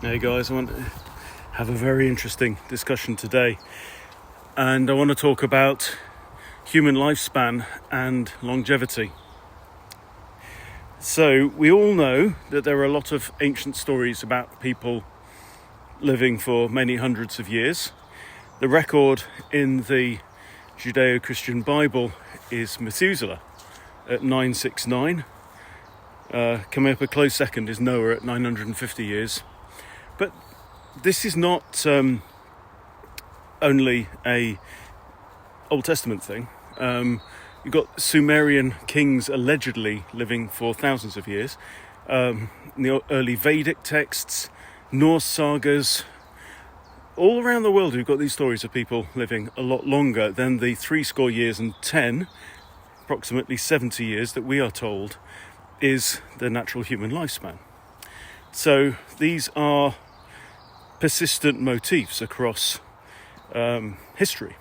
Hey guys, I want to have a very interesting discussion today, and I want to talk about human lifespan and longevity. So we all know that there are a lot of ancient stories about people living for many hundreds of years. The record in the Judeo-Christian Bible is Methuselah at 969. Coming up a close second is Noah at 950 years. But this is not only a Old Testament thing. You've got Sumerian kings allegedly living for thousands of years. In the early Vedic texts, Norse sagas, all around the world we've got these stories of people living a lot longer than the 70 years, approximately 70 years that we are told is the natural human lifespan. So these are persistent motifs across history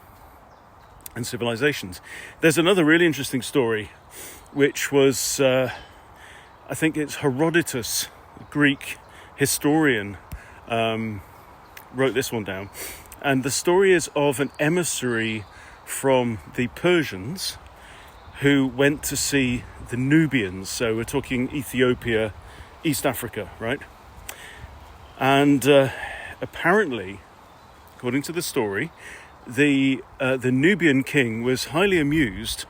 and civilizations. There's another really interesting story, which was, I think it's Herodotus, a Greek historian, wrote this one down. And the story is of an emissary from the Persians who went to see the Nubians. So we're talking Ethiopia, East Africa, right? And apparently, according to the story, the Nubian king was highly amused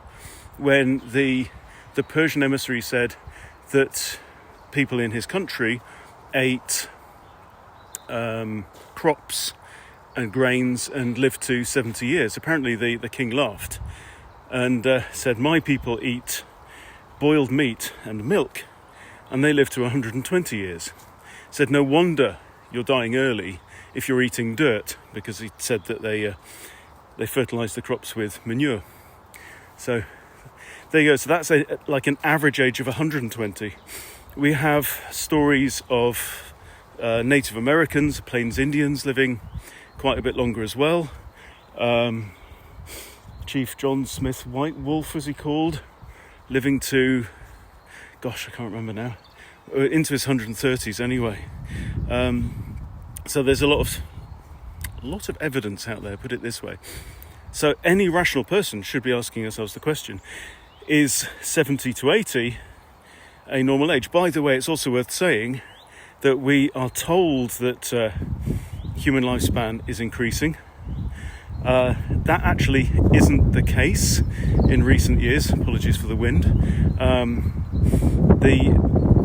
when the Persian emissary said that people in his country ate crops and grains and lived to 70 years. Apparently the king laughed and said, "My people eat boiled meat and milk, and they live to 120 years. Said, "No wonder you're dying early if you're eating dirt," because he said that they fertilise the crops with manure. So there you go. So that's like an average age of 120. We have stories of Native Americans, Plains Indians living quite a bit longer as well. Chief John Smith White Wolf, was he called, living to, I can't remember now, into his 130s anyway. So there's a lot of evidence out there, put it this way. So any rational person should be asking ourselves the question, is 70 to 80 a normal age? By the way, it's also worth saying that we are told that human lifespan is increasing. That actually isn't the case in recent years. Apologies for the wind. The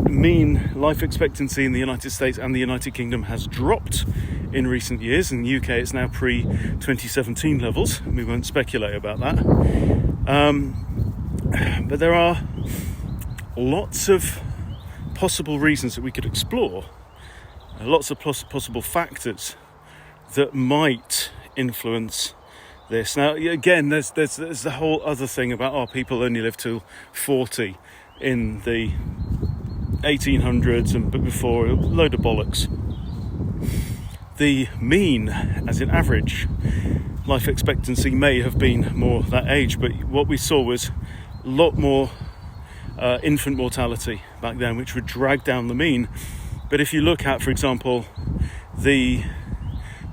mean life expectancy in the United States and the United Kingdom has dropped in recent years. In the UK, it's now pre-2017 levels. We won't speculate about that. But there are lots of possible reasons that we could explore, lots of possible factors that might influence this. Now, again, there's the whole other thing about people only live till 40 in the 1800s and before, a load of bollocks. The mean, as in average, life expectancy may have been more that age, but what we saw was a lot more infant mortality back then, which would drag down the mean. But if you look at, for example, the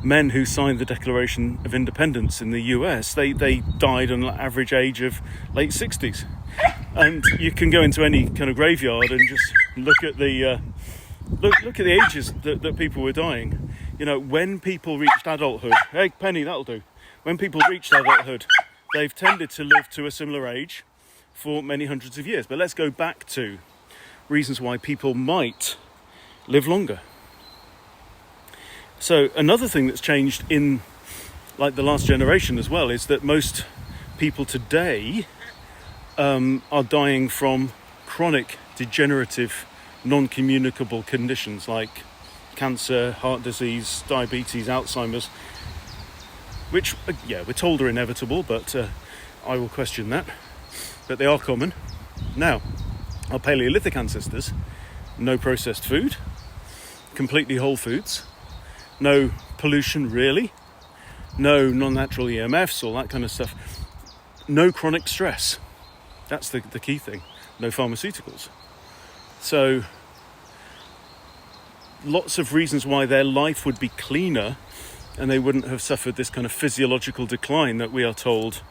men who signed the Declaration of Independence in the US, they died on an average age of late 60s. And you can go into any kind of graveyard and just look at the look at the ages that people were dying. You know, when people reached adulthood, hey Penny, that'll do. When people reached adulthood, they've tended to live to a similar age for many hundreds of years. But let's go back to reasons why people might live longer. So another thing that's changed in like the last generation as well is that most people today are dying from chronic degenerative non-communicable conditions like cancer, heart disease, diabetes, Alzheimer's, which we're told are inevitable, but I will question that. But they are common. Now, our Paleolithic ancestors, no processed food, completely whole foods, no pollution really, no non-natural EMFs, all that kind of stuff, no chronic stress. That's the key thing. No pharmaceuticals. So lots of reasons why their life would be cleaner and they wouldn't have suffered this kind of physiological decline that we are told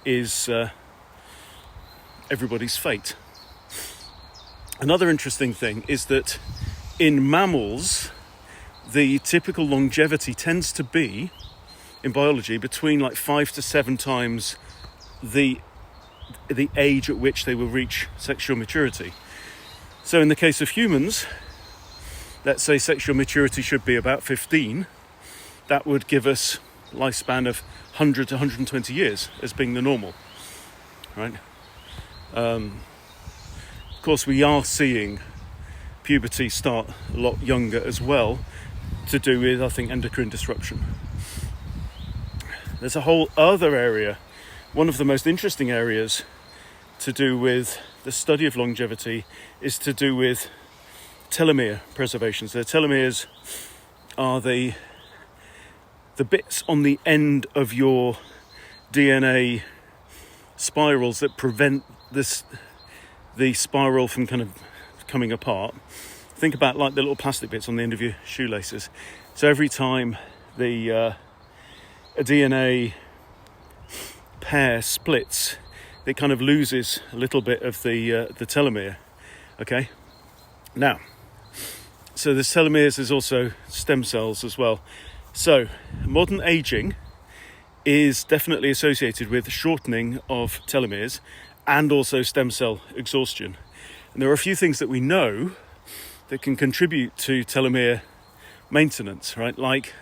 is everybody's fate. Another interesting thing is that in mammals, the typical longevity tends to be, in biology, between like 5 to 7 times the age at which they will reach sexual maturity. So in the case of humans, let's say sexual maturity should be about 15. That would give us a lifespan of 100 to 120 years as being the normal, right? Of course, we are seeing puberty start a lot younger as well, to do with, I think, endocrine disruption. There's a whole other area, one of the most interesting areas to do with the study of longevity is to do with telomere preservation. So telomeres are the bits on the end of your DNA spirals that prevent the spiral from kind of coming apart. Think about like the little plastic bits on the end of your shoelaces. So every time a DNA pair splits, it kind of loses a little bit of the telomere. Okay, now, so there's telomeres, there's also stem cells as well. So modern aging is definitely associated with shortening of telomeres and also stem cell exhaustion. And there are a few things that we know that can contribute to telomere maintenance, right? Like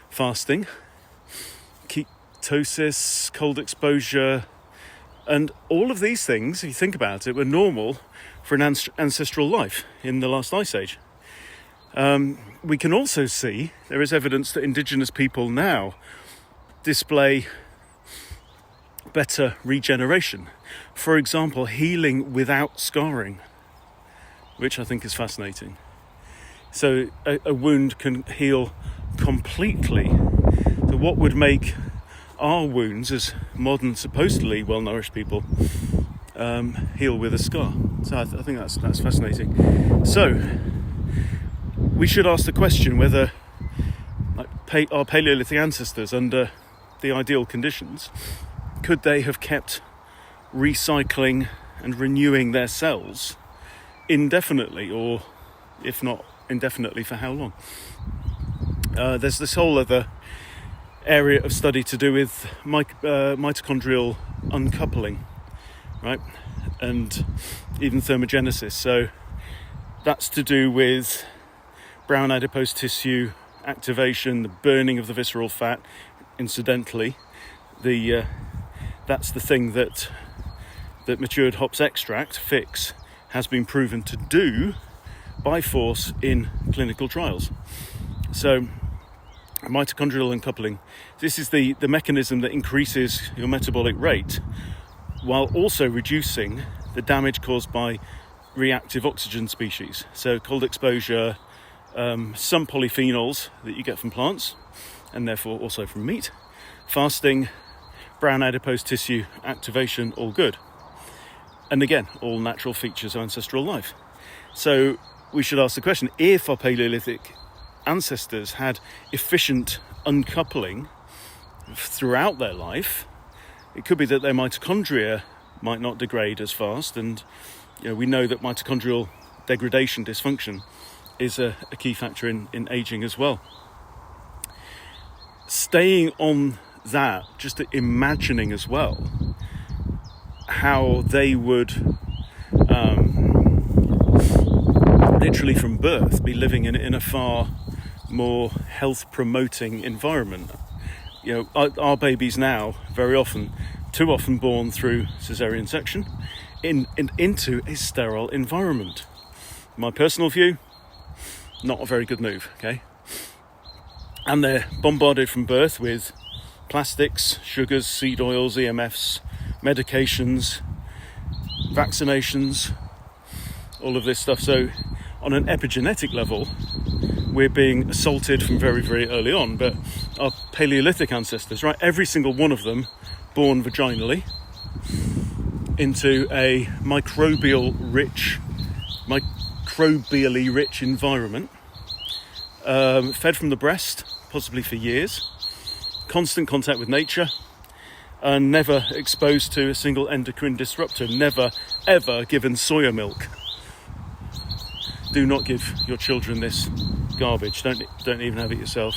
fasting, ketosis, cold exposure, and all of these things, if you think about it, were normal for an ancestral life in the last ice age. We can also see there is evidence that indigenous people now display better regeneration. For example, healing without scarring, which I think is fascinating. So a wound can heal completely. So what would make our wounds, as modern, supposedly well-nourished people, heal with a scar? So I think that's fascinating. So we should ask the question whether our Paleolithic ancestors, under the ideal conditions, could they have kept recycling and renewing their cells indefinitely, or if not indefinitely, for how long? There's this whole other area of study to do with mitochondrial uncoupling, right? And even thermogenesis. So that's to do with brown adipose tissue activation, the burning of the visceral fat. Incidentally, that's the thing that matured hops extract, FIX, has been proven to do by force in clinical trials. So mitochondrial uncoupling, this is the mechanism that increases your metabolic rate while also reducing the damage caused by reactive oxygen species. So cold exposure, some polyphenols that you get from plants and therefore also from meat, fasting, brown adipose tissue activation, all good. And again, all natural features of ancestral life. So we should ask the question, if our Paleolithic ancestors had efficient uncoupling throughout their life, it could be that their mitochondria might not degrade as fast. And we know that mitochondrial degradation, dysfunction, is a key factor in aging as well. Staying on that, just imagining as well how they would literally from birth be living in a far more health promoting environment. Our babies now too often born through caesarean section into a sterile environment. My personal view, not a very good move, okay? And they're bombarded from birth with plastics, sugars, seed oils, EMFs, medications, vaccinations, all of this stuff. So on an epigenetic level, we're being assaulted from very, very early on. But our Paleolithic ancestors, right, every single one of them born vaginally into a microbially rich environment, fed from the breast, possibly for years, constant contact with nature, and never exposed to a single endocrine disruptor, never ever given soya milk. Do not give your children this garbage. Don't even have it yourself.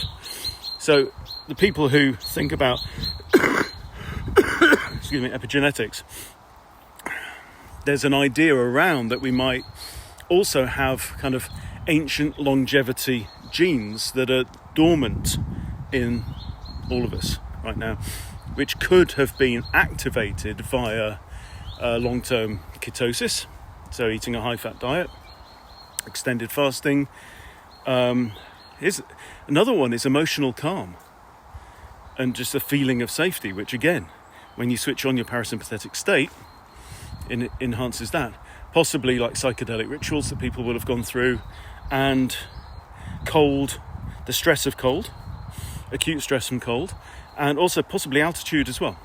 So the people who think about epigenetics, there's an idea around that we might also have kind of ancient longevity genes that are dormant in all of us right now, which could have been activated via long-term ketosis, so eating a high-fat diet, extended fasting. Here's another one is emotional calm and just a feeling of safety, which again, when you switch on your parasympathetic state, enhances that. Possibly like psychedelic rituals that people will have gone through, and cold, the stress of cold, acute stress from cold, and also possibly altitude as well.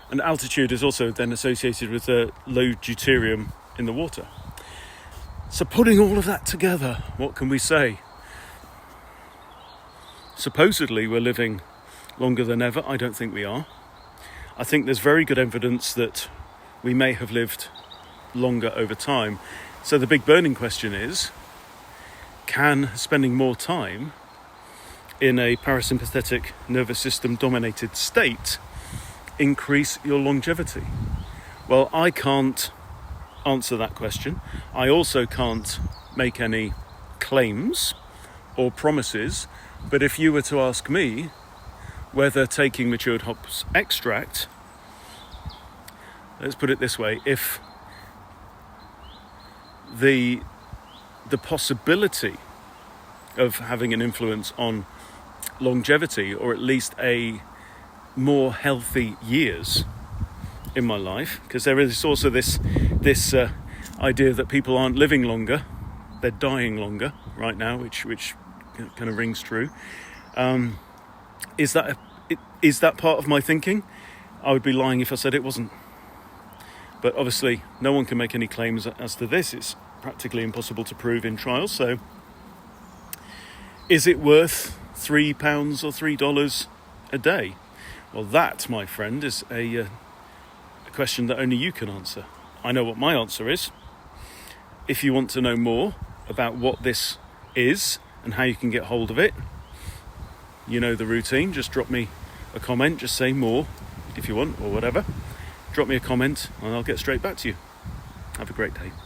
And altitude is also then associated with low deuterium in the water. So putting all of that together, what can we say? Supposedly we're living longer than ever. I don't think we are. I think there's very good evidence that we may have lived longer over time. So the big burning question is, can spending more time in a parasympathetic nervous system dominated state increase your longevity? Well, I can't answer that question. I also can't make any claims or promises, but if you were to ask me whether taking matured hops extract, let's put it this way, if the possibility of having an influence on longevity, or at least a more healthy years in my life, because there is also this idea that people aren't living longer, they're dying longer right now, which kind of rings true. Is that part of my thinking? I would be lying if I said it wasn't. But obviously, no one can make any claims as to this. It's practically impossible to prove in trials. So, is it worth £3 or $3 a day? Well, that, my friend, is a question that only you can answer. I know what my answer is. If you want to know more about what this is and how you can get hold of it, you know the routine. Just drop me a comment. Just say more if you want, or whatever. Drop me a comment and I'll get straight back to you. Have a great day.